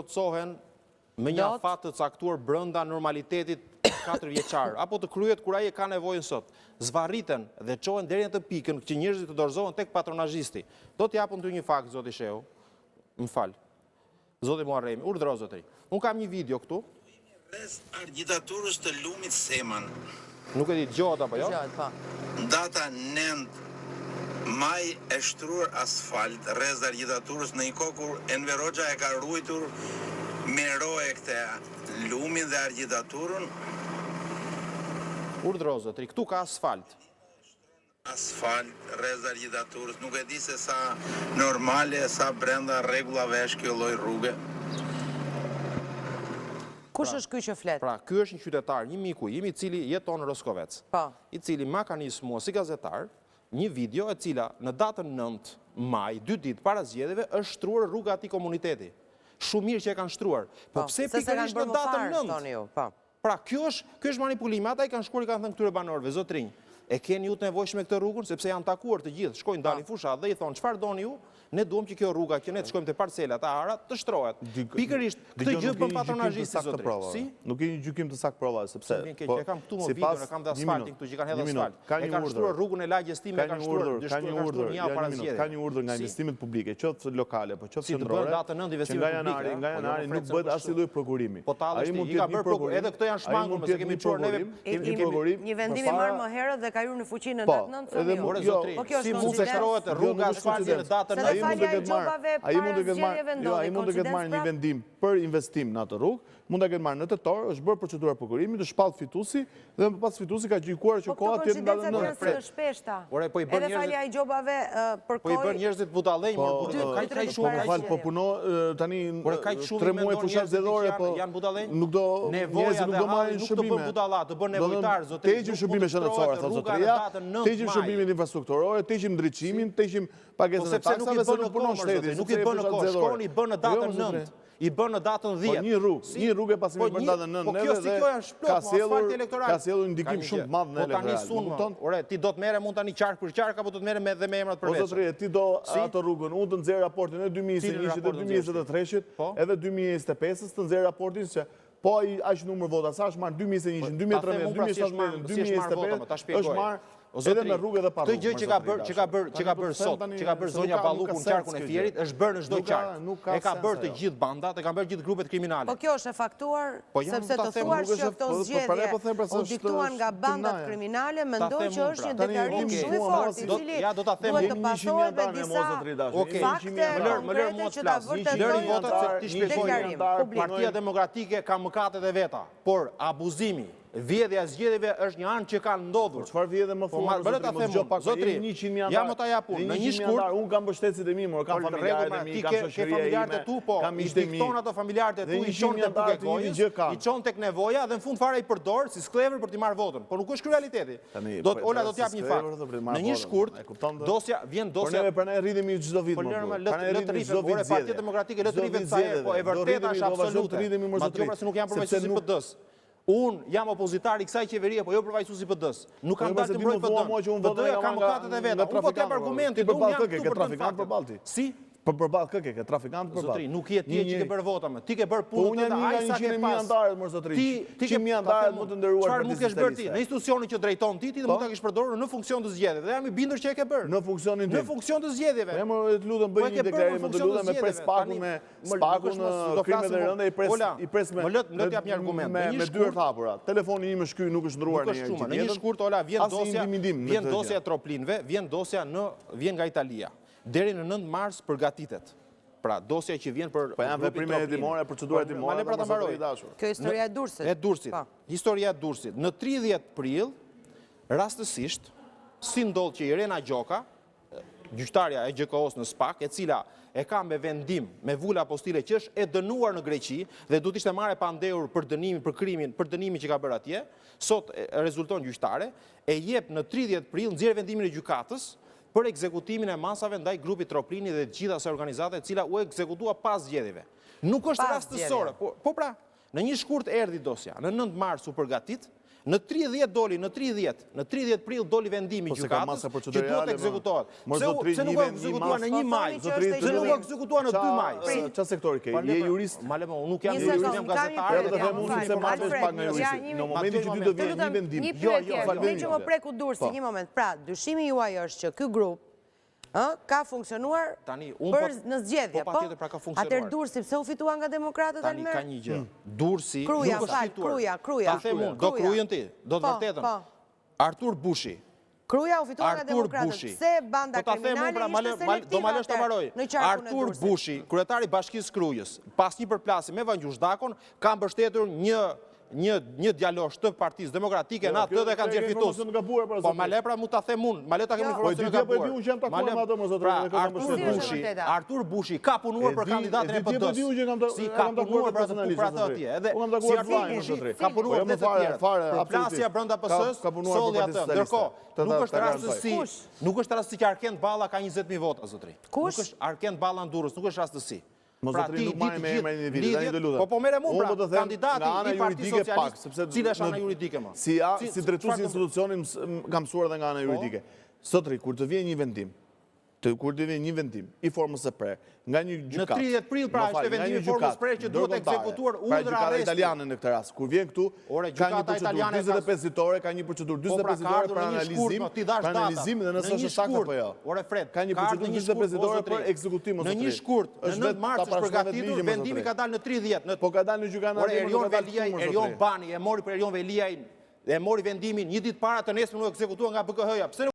plotësohen me një afat të caktuar brenda normalitetit 4 vjeçar, apo të kryet kur ai e ka nevojën sot. Zvarriten dhe çohen deri në të pikën që njerëzit të dorëzohen tek patronazhisti. Do të japun ty një fakt, zoti Shehu. M'fal. Zoti Muharremi, urdhëro zotëri. Un kam një video këtu. Rreth agitaturës të Lumit Seman. Nuk e di dëgjohet apo jo? Dëgjohet, po. Data 9 maj e shtruar asfalt rreth agitaturës në një kohë kur Enver Hoxha e ka ruajtur me roje këtë lumin dhe agitaturën. Urdhëro zotëri, këtu ka asfalt. Asfalt rreth agitaturës, nuk e di se sa normale, sa brenda rregullave është kjo lloj rruge. Kush është ky që flet? Pra, ky është një qytetar, një miku im i cili jeton në Roskovec. Po. I cili ma ka nisë mua si gazetar një video e cila në datën 9 maj, 2 ditë para zgjedhjeve, është shtruar rruga atij komuniteti. Shumë mirë që e kanë shtruar. Po pse pikërisht në datën 9? Pra, kjo është manipulimi. Ata i kanë shkuar i kanë thënë këtyre banorëve, zotrinj, e keni ju të nevojshme këtë rrugën, sepse janë takuar të gjithë, shkojnë dalin fushat dhe i thonë, çfarë doni ju? Ne duam që kjo rruga që ne të shkojmë te parcelat e ara të shtrohet. Pikërisht këtë gjë bën patronazhisti zotrinj. Si? Nuk ke një gjykim të saktë provave, sepse e kam këtu në video, kam dhe asfaltin këtu që kanë hedhur asfalt. E kanë shtruar rrugën e lagjes time, e kanë shtuar një javë para zgjedhjeve. Ka një urdhër nga investimet publike, qoftë lokale, po qoftë Si qendrore. të bëhen datë 9 investimet publike. Nga janari nuk bëhet asnjë lloj prokurimi. Po tallësh ti, i ka bërë prokurim. Edhe këto janë shmangur, se kemi çuar neve. Një vendim i marrë më herët dhe ka hyrë në fuqi në datë 9 fëmijë. Si mund të shtrohet rruga asfalti në datën 9 Ai mund të ketë marrë një vendim për investim në atë rrugë, mund ta ketë marrë në tetor, është bërë procedura prokurimi, të shpall fituesi dhe më pas fituesi ka gjykuar që koha tjetër ndalën në shpeshta. Po i bën njerëzit. Edhe falja i gjobave për Po i bën njerëzit budallëj, kaq shumë. Po puno tani 3 muaj fushat zgjedhore, po janë budallëj. Nuk do njerëzit nuk do marrin shërbime. Nuk do bën budalla, do bën nevojtar, zotëri. Tegjim shërbime shëndetësore, thotë zotëria. Tegjim shërbimin infrastrukturore, tegjim drejtimin, tegjim pagesën e taksave se nuk punon shteti. Nuk i bën në kohë, shkoni i bën në datën 9. I bën në datën 10. Po një rrugë pasi më bën datën 9 neve dhe ka sjellur ndikim shumë të madh në elektorat. Ore, ti do të merre mund tani qark për qark apo do të merre me emrat përveç? Po zotëri, ti do atë rrugën, unë të nxjerr raportin e 2021 dhe 2023-shit, edhe 2025-s të nxjerr raportin se po ai aq numër vota sa është marrë 2021, 2013, 2017, 2025, është marrë edhe me rrugë dhe pa rrugë. Këtë gjë që ka bërë sot, që ka bërë zonja Balluku në qarkun e Fierit, është bërë në çdo qark. E ka bërë të gjithë bandat, e kanë bërë gjithë grupet kriminale. Po kjo është e faktuar, sepse të thuar që këto zgjedhje u diktuan nga bandat kriminale, mendoj që është një deklarim shumë i fortë, i cili duhet të pasohet me disa fakte konkrete që ta vërtetojnë Partia Demokratike ka mëkatet e veta, por abuzimi, vjedhja e zgjedhjeve është një anë që ka ndodhur. Çfarë vjedhje më fort? Zotri, ja më ta japun. Në një shkurt, un kam mbështetësit e mi, kam familjarët e mi, kam shoqërinë tu, po. I dikton ato familjarët e tu, i çon tek buka gojës, i çon tek nevoja dhe në fund fare i përdor si sklever për të marrë votën. Po nuk është ky realiteti. Ola do të jap një fakt. Në një shkurt, vjen dosja. Por ne rridhemi çdo vit. Ne rridemi çdo vit. Partia Demokratike le të rritet sa po e vërteta është absolute. Madje se nuk janë përfaqësues i PD-s. Unë jam opozitar i kësaj qeverie, po jo përfaqësues i PD-s. Nuk kam dalë të mbroj PD-n. PD-ja ka mëkatet e veta. Unë po të jap argumente, unë jam këtu për trafikant përballë. Si? Përballë kë ke trafikant përballë. Zotri, nuk je ti që ke bërë vota më. Ti ke bërë punën tënde, ai sa ke pas. 100.000 anëtarë më zotri. 100.000 anëtarë më të nderuar. Çfarë nuk ke bërë ti? Në institucionin që drejton ti do mund ta kesh përdorur në funksion të zgjedhjeve. Dhe jam i bindur që e ke bërë. Në funksionin tim. Në funksion të zgjedhjeve. Ne më lutem bëj një deklarim, më lutem me pres pakun me spakun në krimet e rënda i pres me. Më lë të jap një argument. Me dy të hapura. Telefoni im është ky, nuk është ndruar në një. Në një shkurt ola vjen dosja e troplinëve, vjen nga Italia. Deri në 9 mars përgatitet. Pra, dosja që vjen për... Po janë veprime hetimore, procedura hetimore, pra ta mbaroj. Kjo historia e Durrësit. E Durrësit. Historia e Durrësit. Në 30 prill, rastësisht, si ndodh që Irena Gjoka, gjyqtarja e GKO-s në SPAK, e cila e ka me vendim, me vula apostile që është e dënuar në Greqi, dhe du t'ishte marrë pa ndehur për dënimin, për krimin, për dënimin që ka bërë atje, sot rezulton gjyqtare, e jep në 30 prill, nxjerr vendimin e gjykatës, për ekzekutimin e masave ndaj grupit Troplini dhe gjitha se organizate cila u ekzekutua pas zgjedhjeve. Nuk është rastësore, po pra, në një shkurt erdhi dosja, në 9 mars u përgatit, Në 30 doli, në 30 prill doli vendimi i gjykatës që duhet ekzekutohet. Pse nuk u ekzekutua në 1 maj? Pse nuk u ekzekutua në 2 maj? Çfarë sektori ke? Je jurist? Unë nuk jam jurist, jam gazetar. Edhe them unë se marrësh pak nga juristi. Në momentin që ty do vjen një vendim. Një pyetje, me që më preku Durrësi një moment. Pra, dyshimi juaj është që ky grup ka funksionuar në zgjedhje, po? Atëherë Durrësi pse u fitua nga demokratët Almer? Tani ka një gjë. Durrësi nuk është fituar. Kruja. Ta them unë, do krujën ti, do të vërtetën. Artur Bushi. Kruja u fitua nga demokratët. Pse banda kriminale ishte selektive? Do ma lësh të mbaroj. Artur Bushi, kryetari i Bashkisë Krujës, pas një përplasje me Vangjush Dakon, ka mbështetur një djalosh të Partisë Demokratike në atë dhe kanë qenë fitues. Po ma le pra mu ta them unë, ma le ta kemi informacion e gabuar. Artur Bushi ka punuar për kandidatën e PD-s. Si ka punuar për atë atje. Edhe si Artur Bushi ka punuar edhe të tjerë. Përplasja brenda PS-s solli atë. Ndërkohë, nuk është rastësi që Arkend Balla ka 20.000 vota, zotri. Nuk është Arkend Balla në Durrës, nuk është rastësi. Pra ti nuk marrë me emrin individit, tani të lutem. Po mere mund pra, kandidati i Partisë Socialiste, cila është ana juridike më? Si drejtues institucionin kam mësuar edhe nga ana juridike. Sotri, kur të vjen një vendim, i formës së prerë, nga një gjykatë. Në 30 prill pra është vendimi i formës së prerë që duhet ekzekutuar urdhra arresti. Gjykata italiane në këtë rast, kur vjen këtu, ka një procedurë 45 ditore, ka një procedurë 45 ditore për analizim dhe nëse është saktë apo jo. Ore Fred, ka një procedurë 45 ditore për ekzekutim ose në një shkurt, në 9 mars është përgatitur, vendimi ka dalë në 30. Po ka dalë në gjykatën e Erion Bani e mori për Erion Veliaj, e mori vendimin një ditë para të nesër u ekzekutua nga BKH-ja.